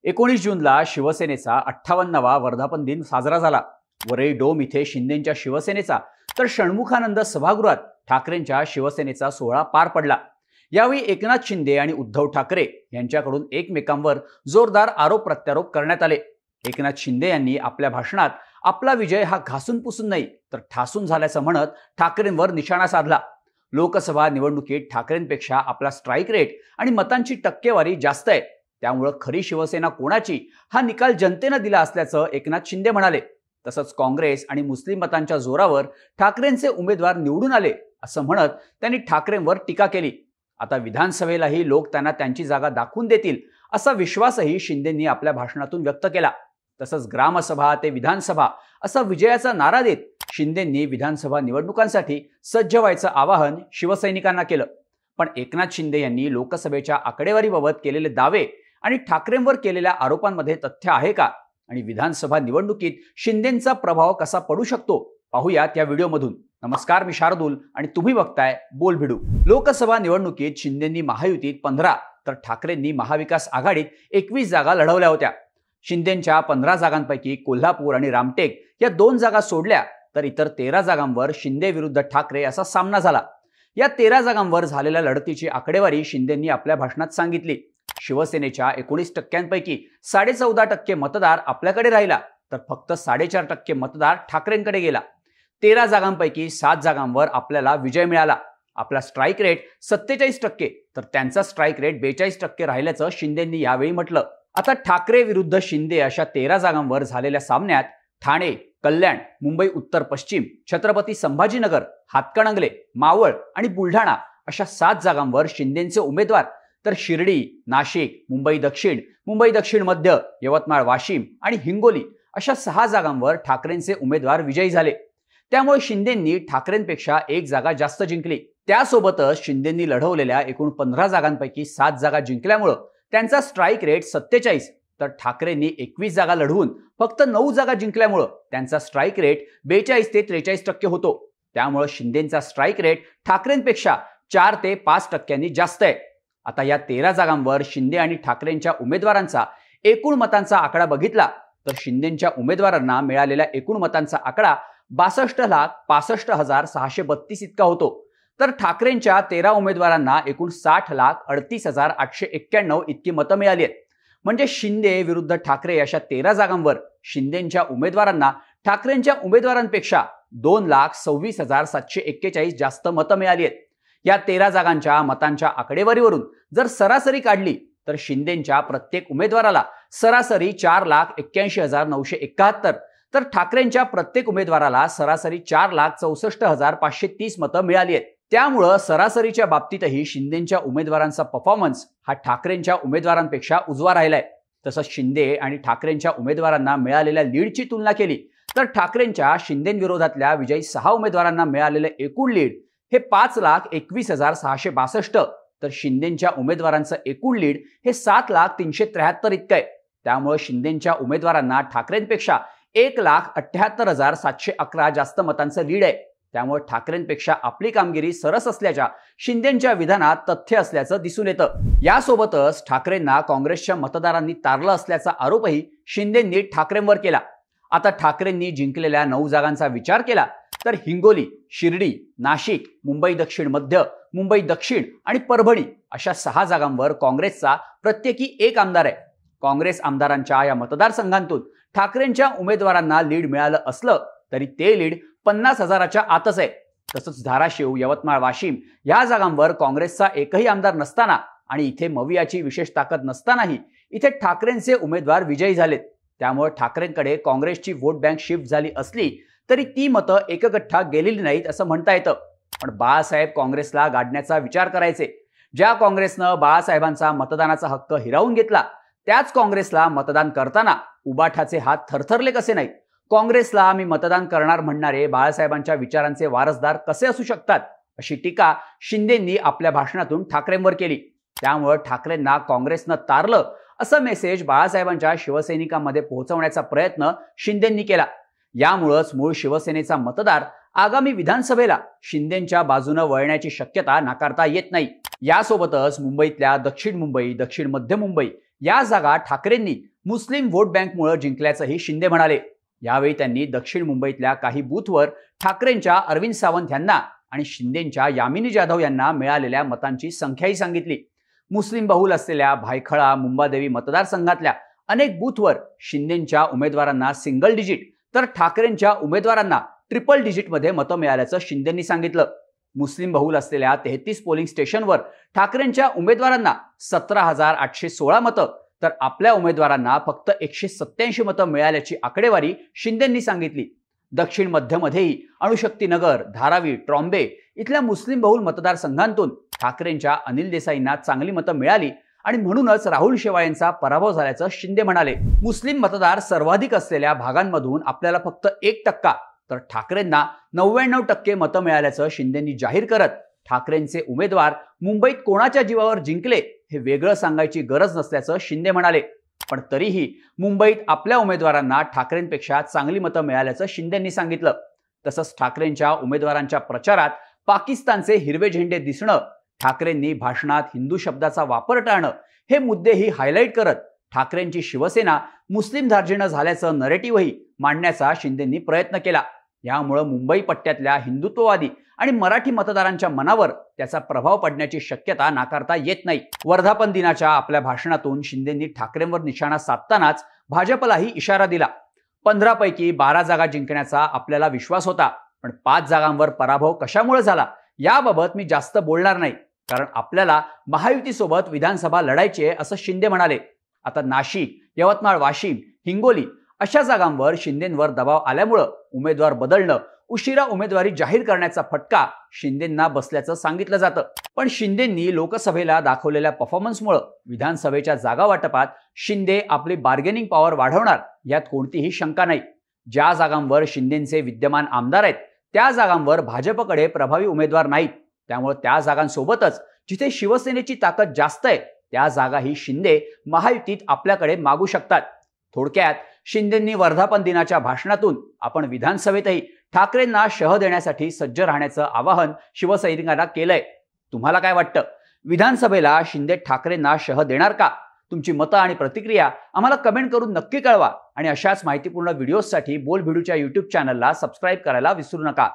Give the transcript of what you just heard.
19 जूनला शिवसेनेचा 58वा वर्धापन दिन साजरा झाला। वरळी डोम इथे शिंदेंच्या शिवसेनेचा तर षण्मुखानंद सभागृहात ठाकरेंच्या शिवसेनेचा सोहळा पार पडला। यावेळी एकनाथ शिंदे आणि उद्धव ठाकरे यांच्याकडून एकमेकांवर जोरदार आरोप प्रत्यारोप करण्यात आले। एकनाथ शिंदे यांनी आपल्या भाषणात आपला विजय हा घासून पुसून नाही तर ठासून झाल्याचं म्हणत ठाकरेंवर निशाणा साधला। लोकसभा निवडणुकीत ठाकरेंपेक्षा आपला स्ट्राईक रेट आणि मतांची टक्केवारी जास्त आहे, त्यामुळे खरी शिवसेना कोणाची हा निकाल जनतेने दिला असल्याचं एकनाथ शिंदे म्हणाले। तसंच काँग्रेस आणि मुस्लिम मतांच्या जोरावर ठाकरेंचे उमेदवार निवडून आले असं म्हणत त्यांनी ठाकरेंवर टीका केली। आता विधानसभेलाही लोक त्यांना त्यांची जागा दाखवून देतील असा विश्वासही शिंदेंनी आपल्या भाषणातून व्यक्त केला। तसंच ग्रामसभा ते विधानसभा असा विजयाचा नारा देत शिंदेंनी विधानसभा निवडणुकांसाठी सज्ज व्हायचं आवाहन शिवसैनिकांना केलं। पण एकनाथ शिंदे यांनी लोकसभेच्या आकडेवारीबाबत केलेले दावे आणि ठाकरेंवर केलेल्या आरोपांमध्ये तथ्य आहे का आणि विधानसभा निवडणुकीत शिंदेंचा प्रभाव कसा पडू शकतो पाहूयात या व्हिडिओमधून। नमस्कार, मी शार्दूल आणि तुम्ही बघताय बोलभिडू। लोकसभा निवडणुकीत शिंदेंनी महायुतीत 15 तर ठाकरेंनी महाविकास आघाडीत 21 जागा लढवल्या होत्या। शिंदेंच्या 15 जागांपैकी कोल्हापूर आणि रामटेक या 2 जागा सोडल्या तर इतर 13 जागांवर शिंदे विरुद्ध ठाकरे असा सामना झाला। या 13 जागांवर झालेल्या लढतीची आकडेवारी शिंदेंनी आपल्या भाषणात सांगितली। शिवसेनेच्या 19% 14.5% मतदार आपल्याकडे राहिला तर फक्त 4.5% मतदार ठाकरेंकडे गेला। 13 जागांपैकी 7 जागांवर आपल्याला विजय मिळाला। आपला स्ट्राईक रेट 47% तर त्यांचा स्ट्राईक रेट 42% राहिल्याचं शिंदेंनी यावेळी म्हटलं। आता ठाकरे विरुद्ध शिंदे अशा 13 जागांवर झालेल्या सामन्यात ठाणे, कल्याण, मुंबई उत्तर पश्चिम, छत्रपती संभाजीनगर, हातकणंगले, मावळ आणि बुलढाणा अशा 7 जागांवर शिंदेंचे उमेदवार तर शिर्डी, नाशिक, मुंबई दक्षिण मध्य, यवतमाळ, वाशिम आणि हिंगोली अशा 6 जागांवर ठाकरेंचे उमेदवार विजयी झाले। त्यामुळे शिंदेंनी ठाकरेंपेक्षा 1 जागा जास्त जिंकली। त्यासोबतच शिंदेंनी लढवलेल्या एकूण 15 जागांपैकी 7 जागा जिंकल्यामुळे त्यांचा स्ट्राईक रेट 47 तर ठाकरेंनी 21 जागा लढवून फक्त 9 जागा जिंकल्यामुळे त्यांचा स्ट्राईक रेट 42 ते 43% होतो। त्यामुळे शिंदेंचा स्ट्राईक रेट ठाकरेंपेक्षा 4 ते 5% जास्त आहे। आता या 13 जागांवर शिंदे आणि ठाकरेंच्या उमेदवारांचा एकूण मतांचा आकडा बघितला तर शिंदेंच्या उमेदवारांना मिळालेल्या एकूण मतांचा आकडा 62,65,632 इतका होतो, तर ठाकरेंच्या 13 उमेदवारांना एकूण 60,38,891 इतकी मतं मिळाली आहेत। म्हणजे शिंदे विरुद्ध ठाकरे अशा 13 जागांवर शिंदेंच्या उमेदवारांना ठाकरेंच्या उमेदवारांपेक्षा 2,26,741 जास्त मतं मिळाली आहेत। या 13 जागांच्या मतांच्या आकडेवारीवरून जर सरासरी काढली तर शिंदेंच्या प्रत्येक उमेदवाराला सरासरी 4,81,971 तर ठाकरेंच्या प्रत्येक उमेदवाराला सरासरी 4,64,530 मतं मिळाली आहेत। त्यामुळे सरासरीच्या बाबतीतही शिंदेंच्या उमेदवारांचा परफॉर्मन्स हा ठाकरेंच्या उमेदवारांपेक्षा उजवा राहिलाय। तसंच शिंदे आणि ठाकरेंच्या उमेदवारांना मिळालेल्या लीडची तुलना केली तर ठाकरेंच्या शिंदेंविरोधातल्या विजयी 6 उमेदवारांना मिळालेले एकूण लीड हे 5,21,662 तर शिंदेंच्या उमेदवारांचं एकूण लीड हे 7,373 इतकं आहे। त्यामुळे शिंदेंच्या उमेदवारांना ठाकरेंपेक्षा 1,78,711 जास्त मतांचं लीड आहे। त्यामुळे ठाकरेंपेक्षा आपली कामगिरी सरस असल्याच्या शिंदेंच्या विधानात तथ्य असल्याचं दिसून येतं। यासोबतच ठाकरेंना काँग्रेसच्या मतदारांनी तारलं असल्याचा आरोपही शिंदेंनी ठाकरेंवर केला। आता ठाकरेंनी जिंकलेल्या 9 जागांचा विचार केला तर हिंगोली, शिर्डी, नाशिक, मुंबई दक्षिण मध्य, मुंबई दक्षिण आणि परभणी अशा 6 जागांवर काँग्रेसचा प्रत्येकी 1 आमदार आहे। काँग्रेस आमदारांच्या या मतदारसंघांतून ठाकरेंच्या उमेदवारांना लीड मिळालं असलं तरी ते लीड 50,000च्या आतच आहे। तसंच धाराशिव, यवतमाळ, वाशिम या जागांवर काँग्रेसचा एकही आमदार नसताना आणि इथे मवियाची विशेष ताकद नसतानाही इथे ठाकरेंचे उमेदवार विजयी झालेत। त्यामुळे ठाकरेंकडे काँग्रेसची वोट बँक शिफ्ट झाली असली तरी ती मतं एकगठ्ठा गेलेली नाहीत असं म्हणता येतं। पण बाळासाहेब काँग्रेसला गाडण्याचा विचार करायचे। ज्या काँग्रेसनं बाळासाहेबांचा मतदानाचा हक्क हिरावून घेतला त्याच काँग्रेसला मतदान करताना उबाठाचे हात थरथरले कसे नाहीत? काँग्रेसला आम्ही मतदान करणार म्हणणारे बाळासाहेबांच्या विचारांचे वारसदार कसे असू शकतात अशी टीका शिंदेंनी आपल्या भाषणातून ठाकरेंवर केली। त्यामुळे ठाकरेंना काँग्रेसनं तारलं असा मेसेज बाळासाहेबांच्या शिवसैनिकांमध्ये पोहोचवण्याचा प्रयत्न शिंदेंनी केला। यामुळेच मूळ शिवसेनेचा मतदार आगामी विधानसभेला शिंदेंच्या बाजूने वळण्याची शक्यता नाकारता येत नाही। यासोबतच मुंबईतल्या दक्षिण मुंबई, दक्षिण मध्य मुंबई या जागा ठाकरेंनी मुस्लिम वोट बँकमुळे जिंकल्याचंही शिंदे म्हणाले। यावेळी त्यांनी दक्षिण मुंबईतल्या काही बूथवर ठाकरेंच्या अरविंद सावंत यांना आणि शिंदेंच्या यामिनी जाधव यांना मिळालेल्या मतांची संख्याही सांगितली। मुस्लिम बहुल असलेल्या भायखळा मुंबादेवी मतदारसंघातल्या अनेक बूथवर शिंदेंच्या उमेदवारांना सिंगल डिजिट तर ठाकरेंच्या उमेदवारांना ट्रिपल डिजिटमध्ये मतं मिळाल्याचं शिंदेंनी सांगितलं। मुस्लिम बहुल असलेल्या 33 पोलिंग स्टेशनवर ठाकरेंच्या उमेदवारांना 17,816 मतं तर आपल्या उमेदवारांना फक्त 187 मतं मिळाल्याची आकडेवारी शिंदेंनी सांगितली। दक्षिण मध्यमध्येही अणुशक्तीनगर, धारावी, ट्रॉम्बे इथल्या मुस्लिम बहुल मतदारसंघांतून ठाकरेंच्या अनिल देसाईंना चांगली मतं मिळाली आणि म्हणूनच राहुल शेवाळेंचा पराभव झाल्याचं शिंदे म्हणाले। मुस्लिम मतदार सर्वाधिक असलेल्या भागांमधून आपल्याला फक्त 1% तर ठाकरेंना 99% मतं मिळाल्याचं शिंदेंनी जाहीर करत ठाकरेंचे उमेदवार मुंबईत कोणाच्या जीवावर जिंकले हे वेगळं सांगायची गरज नसल्याचं शिंदे म्हणाले। पण तरीही मुंबईत आपल्या उमेदवारांना ठाकरेंपेक्षा चांगली मतं मिळाल्याचं शिंदेंनी सांगितलं। तसंच ठाकरेंच्या उमेदवारांच्या प्रचारात पाकिस्तानचे हिरवे झेंडे दिसणं, ठाकरेंनी भाषणात हिंदू शब्दाचा वापर टाळणं हे मुद्देही हायलाईट करत ठाकरेंची शिवसेना मुस्लिम धार्जिणं झाल्याचं नरेटिव्हही मांडण्याचा शिंदेंनी प्रयत्न केला। यामुळे मुंबई पट्ट्यातल्या हिंदुत्ववादी आणि मराठी मतदारांच्या मनावर त्याचा प्रभाव पडण्याची शक्यता नाकारता येत नाही। वर्धापन दिनाच्या आपल्या भाषणातून शिंदेंनी ठाकरेंवर निशाणा साधतानाच भाजपलाही इशारा दिला। 15 पैकी 12 जागा जिंकण्याचा आपल्याला विश्वास होता, पण 5 जागांवर पराभव कशामुळे झाला याबाबत मी जास्त बोलणार नाही, कारण आपल्याला महायुतीसोबत विधानसभा लढायची आहे असं शिंदे म्हणाले। आता नाशिक, यवतमाळ, वाशिम, हिंगोली अशा जागांवर शिंदेंवर दबाव आल्यामुळे उमेदवार बदलणं, उशिरा उमेदवारी जाहीर करण्याचा फटका शिंदेंना बसल्याचं सांगितलं जातं। पण शिंदेंनी लोकसभेला दाखवलेल्या परफॉर्मन्समुळे विधानसभेच्या जागा वाटपात शिंदे आपली बार्गेनिंग पॉवर वाढवणार यात कोणतीही शंका नाही। ज्या जागांवर शिंदेंचे विद्यमान आमदार आहेत त्या जागांवर भाजपकडे प्रभावी उमेदवार नाहीत, त्यामुळे त्या जागांसोबतच जिथे शिवसेनेची ताकद जास्त आहे त्या जागाही शिंदे महायुतीत आपल्याकडे मागू शकतात। थोडक्यात शिंदेंनी वर्धापन दिनाच्या भाषणातून आपण विधानसभेतही ठाकरेंना शह देण्यासाठी सज्ज राहण्याचं आवाहन शिवसैनिकांना केलंय। तुम्हाला काय वाटतं? विधानसभेला शिंदे ठाकरेंना शह देणार का? तुमची मतं आणि प्रतिक्रिया आम्हाला कमेंट करून नक्की कळवा आणि अशाच माहितीपूर्ण व्हिडिओजसाठी बोल भिडूच्या YouTube चॅनलला सबस्क्राईब करायला विसरू नका।